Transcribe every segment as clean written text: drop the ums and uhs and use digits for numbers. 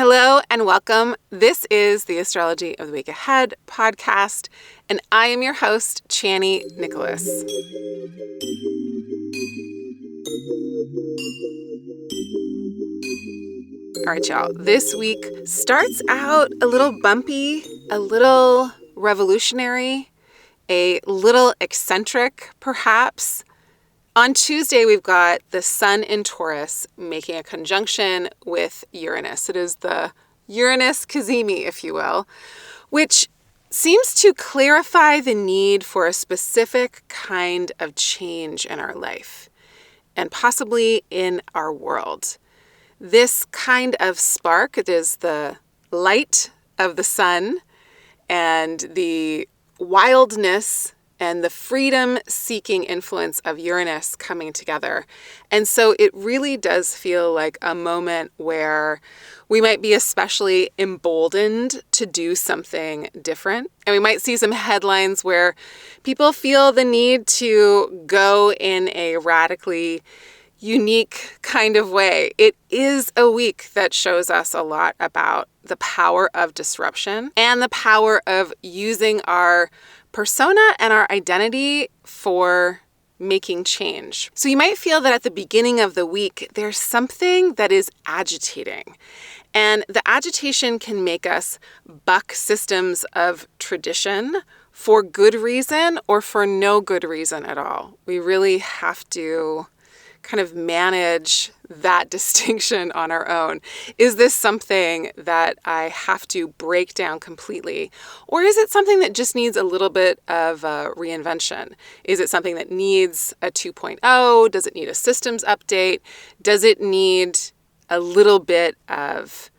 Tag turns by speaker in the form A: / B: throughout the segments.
A: Hello and welcome. This is the Astrology of the Week Ahead podcast, and I am your host, Chani Nicholas. All right, y'all. This week starts out a little bumpy, a little revolutionary, a little eccentric, perhaps. On Tuesday, we've got the Sun in Taurus making a conjunction with Uranus. It is the Uranus cazimi, if you will, which seems to clarify the need for a specific kind of change in our life and possibly in our world. This kind of spark, it is the light of the sun and the wildness and the freedom-seeking influence of Uranus coming together. And so it really does feel like a moment where we might be especially emboldened to do something different. And we might see some headlines where people feel the need to go in a radically unique kind of way. It is a week that shows us a lot about the power of disruption and the power of using our persona and our identity for making change. So you might feel that at the beginning of the week, there's something that is agitating. And the agitation can make us buck systems of tradition for good reason or for no good reason at all. We really have to kind of manage that distinction on our own. Is this something that I have to break down completely? Or is it something that just needs a little bit of reinvention? Is it something that needs a 2.0? Does it need a systems update? Does it need a little bit of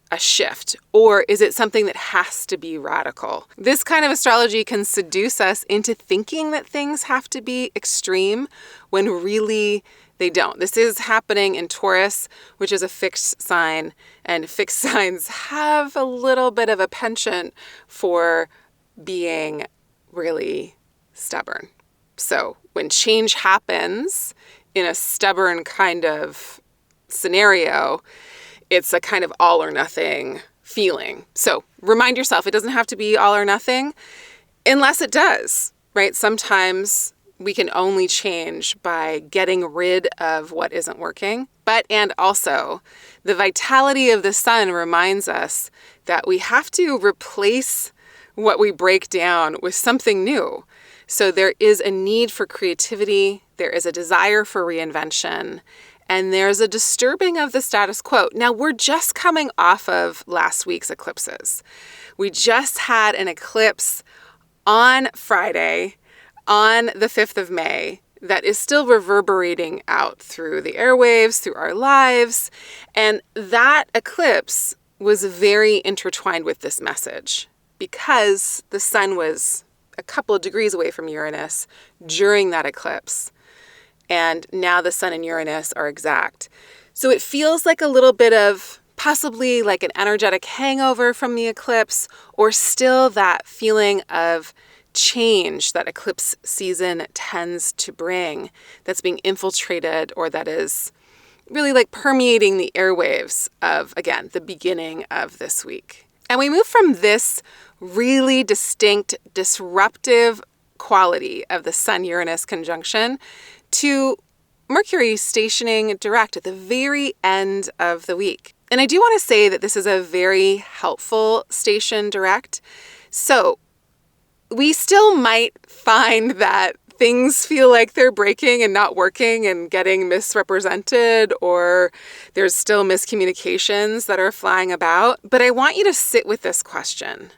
A: a shift? Or is it something that has to be radical? This kind of astrology can seduce us into thinking that things have to be extreme when really they don't. This is happening in Taurus, which is a fixed sign, and fixed signs have a little bit of a penchant for being really stubborn. So when change happens in a stubborn kind of scenario, it's a kind of all or nothing feeling. So remind yourself, it doesn't have to be all or nothing unless it does, right? Sometimes we can only change by getting rid of what isn't working. And also, the vitality of the sun reminds us that we have to replace what we break down with something new. So there is a need for creativity, there is a desire for reinvention, and there's a disturbing of the status quo. Now, we're just coming off of last week's eclipses. We just had an eclipse on Friday, on the 5th of May, that is still reverberating out through the airwaves, through our lives. And that eclipse was very intertwined with this message because the sun was a couple of degrees away from Uranus during that eclipse. And now the sun and Uranus are exact. So it feels like a little bit of possibly like an energetic hangover from the eclipse, or still that feeling of change that eclipse season tends to bring that's being infiltrated, or that is really like permeating the airwaves of, again, the beginning of this week. And we move from this really distinct, disruptive quality of the Sun-Uranus conjunction to Mercury stationing direct at the very end of the week. And I do want to say that this is a very helpful station direct. So we still might find that things feel like they're breaking and not working and getting misrepresented, or there's still miscommunications that are flying about. But I want you to sit with this question.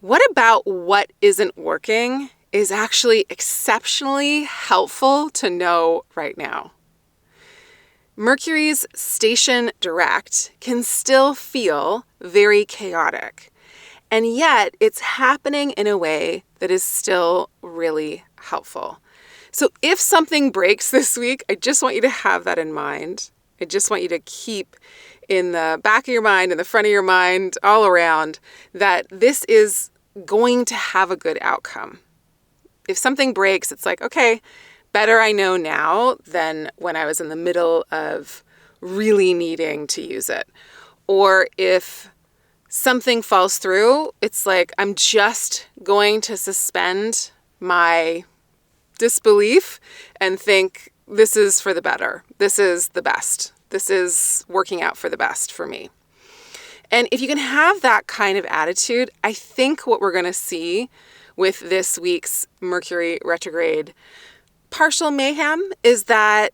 A: What about what isn't working is actually exceptionally helpful to know right now? Mercury's station direct can still feel very chaotic. And yet it's happening in a way that is still really helpful. So if something breaks this week, I just want you to have that in mind. I just want you to keep in the back of your mind, in the front of your mind, all around, that this is going to have a good outcome. If something breaks, it's like, okay, better I know now than when I was in the middle of really needing to use it. or if something falls through, it's like I'm just going to suspend my disbelief and think this is for the better. This is the best. This is working out for the best for me. And if you can have that kind of attitude, I think what we're going to see with this week's Mercury retrograde partial mayhem is that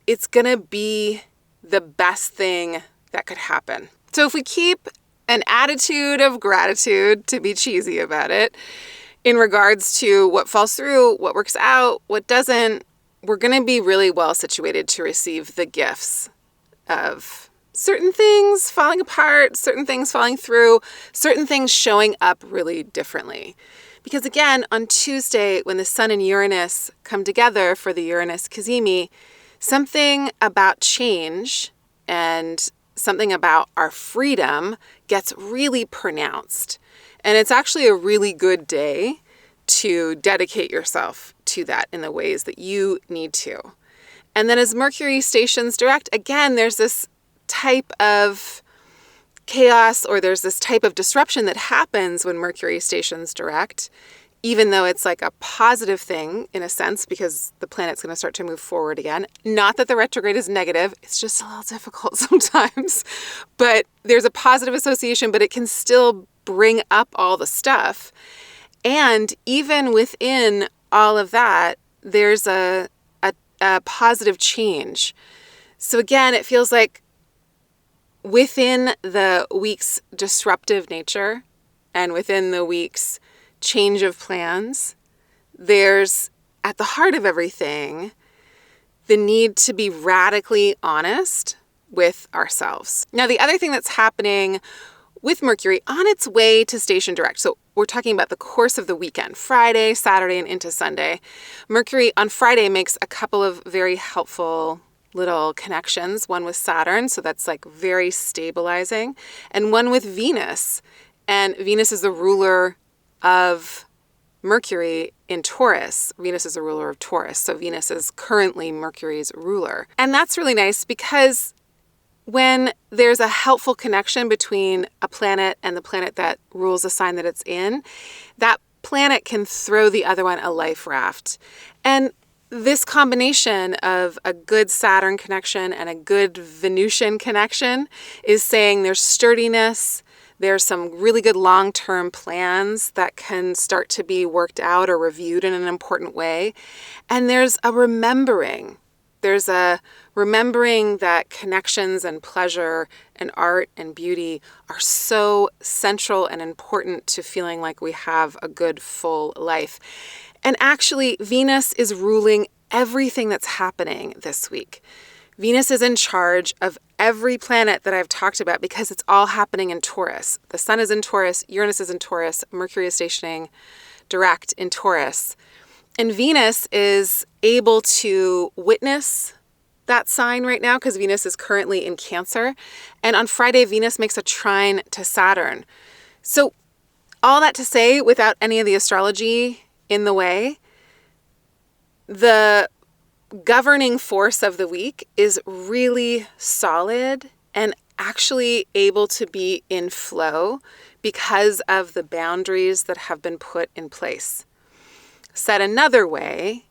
A: it's going to be the best thing that could happen. So if we keep an attitude of gratitude, to be cheesy about it, in regards to what falls through, what works out, what doesn't, we're going to be really well situated to receive the gifts of certain things falling apart, certain things falling through, certain things showing up really differently. Because again, on Tuesday, when the Sun and Uranus come together for the Uranus Cazimi, something about change and something about our freedom gets really pronounced. And it's actually a really good day to dedicate yourself to that in the ways that you need to. And then as Mercury stations direct, again, there's this type of chaos or there's this type of disruption that happens when Mercury stations direct, even though it's like a positive thing in a sense because the planet's going to start to move forward again. Not that the retrograde is negative, it's just a little difficult sometimes, but there's a positive association, but it can still bring up all the stuff. And even within all of that, there's a positive change. So again, it feels like within the week's disruptive nature and within the week's change of plans, there's at the heart of everything the need to be radically honest with ourselves. Now, the other thing that's happening with Mercury on its way to station direct, so we're talking about the course of the weekend, Friday, Saturday, and into Sunday. Mercury on Friday makes a couple of very helpful little connections, one with Saturn, so that's like very stabilizing, and one with Venus. And Venus is the ruler of Mercury in Taurus. Venus is a ruler of Taurus, so Venus is currently Mercury's ruler. And that's really nice because when there's a helpful connection between a planet and the planet that rules the sign that it's in, that planet can throw the other one a life raft. And this combination of a good Saturn connection and a good Venusian connection is saying there's sturdiness, there's some really good long-term plans that can start to be worked out or reviewed in an important way. And there's a remembering. There's a remembering that connections and pleasure and art and beauty are so central and important to feeling like we have a good, full life. And actually, Venus is ruling everything that's happening this week. Venus is in charge of every planet that I've talked about because it's all happening in Taurus. The Sun is in Taurus, Uranus is in Taurus, Mercury is stationing direct in Taurus. And Venus is able to witness that sign right now because Venus is currently in Cancer. And on Friday, Venus makes a trine to Saturn. So all that to say, without any of the astrology in the way, the governing force of the week is really solid and actually able to be in flow because of the boundaries that have been put in place. Said another way,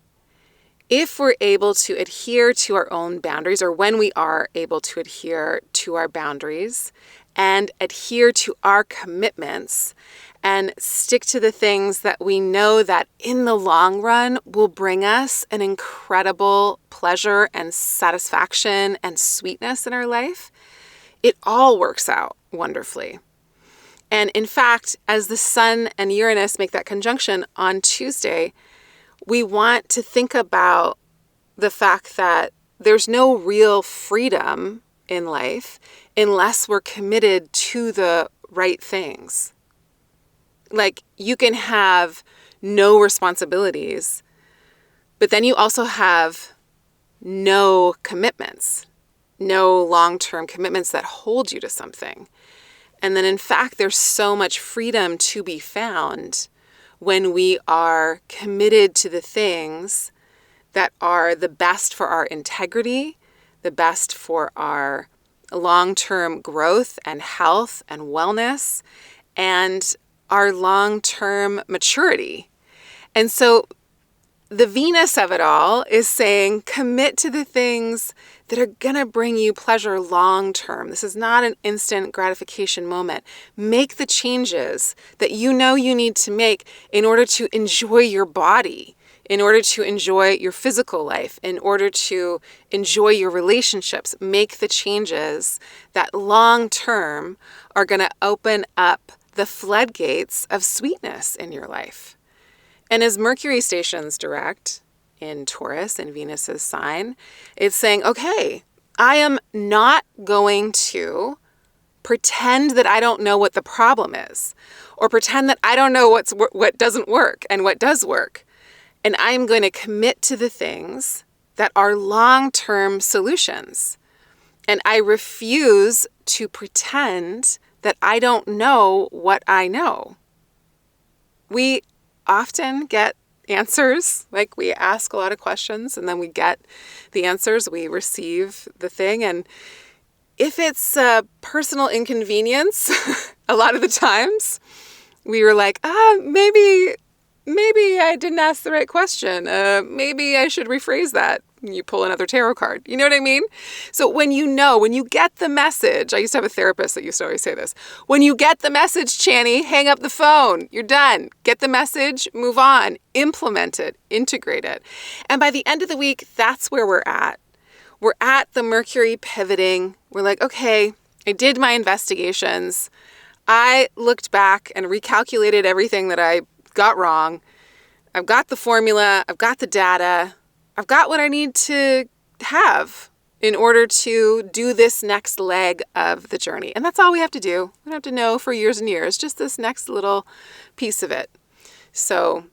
A: if we're able to adhere to our own boundaries, or when we are able to adhere to our boundaries and adhere to our commitments and stick to the things that we know that in the long run will bring us an incredible pleasure and satisfaction and sweetness in our life, it all works out wonderfully. And in fact, as the Sun and Uranus make that conjunction on Tuesday, we want to think about the fact that there's no real freedom in life unless we're committed to the right things. Like, you can have no responsibilities, but then you also have no commitments, no long-term commitments that hold you to something. And then, in fact, there's so much freedom to be found when we are committed to the things that are the best for our integrity, the best for our long-term growth and health and wellness and our long-term maturity. And so the Venus of it all is saying, commit to the things that are going to bring you pleasure long-term. This is not an instant gratification moment. Make the changes that you know you need to make in order to enjoy your body, in order to enjoy your physical life, in order to enjoy your relationships. Make the changes that long-term are going to open up the floodgates of sweetness in your life. And as Mercury stations direct in Taurus, in Venus's sign, it's saying, okay, I am not going to pretend that I don't know what the problem is, or pretend that I don't know what doesn't work and what does work. And I am going to commit to the things that are long-term solutions. And I refuse to pretend that I don't know what I know. We often get answers, like we ask a lot of questions and then we get the answers, we receive the thing. And if it's a personal inconvenience, a lot of the times we were like, maybe I didn't ask the right question. Maybe I should rephrase that. You pull another tarot card. You know what I mean? So when you get the message, I used to have a therapist that used to always say this, when you get the message, Chani, hang up the phone. You're done. Get the message, move on, implement it, integrate it. And by the end of the week, that's where we're at. We're at the Mercury pivoting. We're like, okay, I did my investigations. I looked back and recalculated everything that I got wrong. I've got the formula. I've got the data. I've got what I need to have in order to do this next leg of the journey. And that's all we have to do. We don't have to know for years and years, just this next little piece of it. So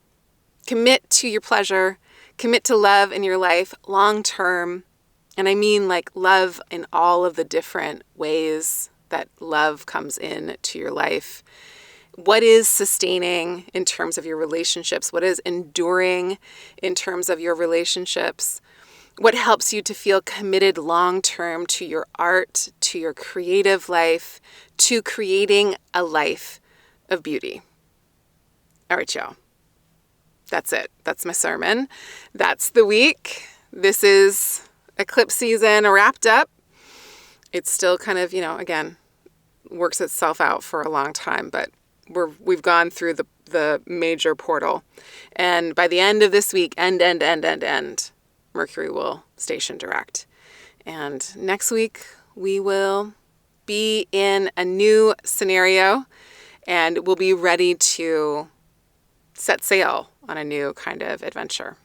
A: commit to your pleasure, commit to love in your life long term. And I mean like love in all of the different ways that love comes in to your life. What is sustaining in terms of your relationships? What is enduring in terms of your relationships? What helps you to feel committed long-term to your art, to your creative life, to creating a life of beauty? All right, y'all. That's it. That's my sermon. That's the week. This is eclipse season wrapped up. It's still kind of, again, works itself out for a long time, but we've gone through the major portal. And by the end of this week, Mercury will station direct. And next week, we will be in a new scenario and we'll be ready to set sail on a new kind of adventure.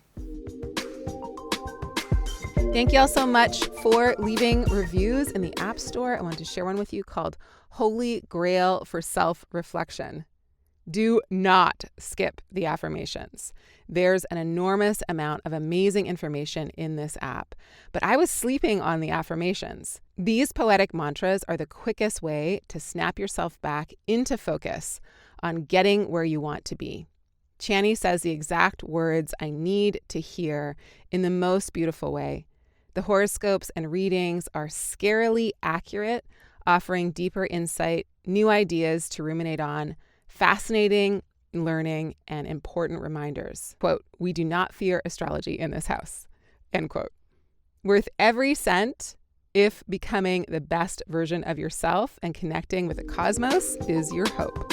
A: Thank you all so much for leaving reviews in the App Store. I wanted to share one with you called Holy Grail for Self-Reflection. Do not skip the affirmations. There's an enormous amount of amazing information in this app, but I was sleeping on the affirmations. These poetic mantras are the quickest way to snap yourself back into focus on getting where you want to be. Chani says the exact words I need to hear in the most beautiful way. The horoscopes and readings are scarily accurate, offering deeper insight, new ideas to ruminate on, fascinating learning, and important reminders. Quote, "We do not fear astrology in this house." End quote. Worth every cent if becoming the best version of yourself and connecting with the cosmos is your hope.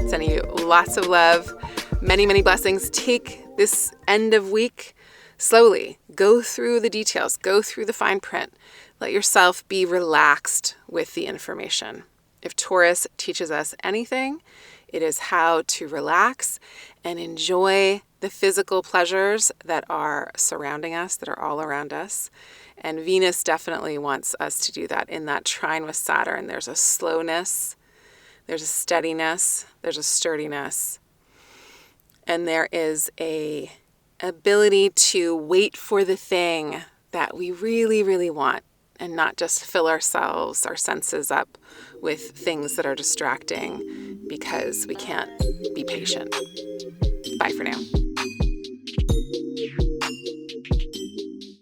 A: Sending you lots of love, many, many blessings. Take this end of week slowly. Go through the details. Go through the fine print. Let yourself be relaxed with the information. If Taurus teaches us anything, it is how to relax and enjoy the physical pleasures that are surrounding us, that are all around us. And Venus definitely wants us to do that. In that trine with Saturn, there's a slowness, there's a steadiness, there's a sturdiness, and there is a ability to wait for the thing that we really, really want and not just fill our senses up with things that are distracting because we can't be patient. Bye for now.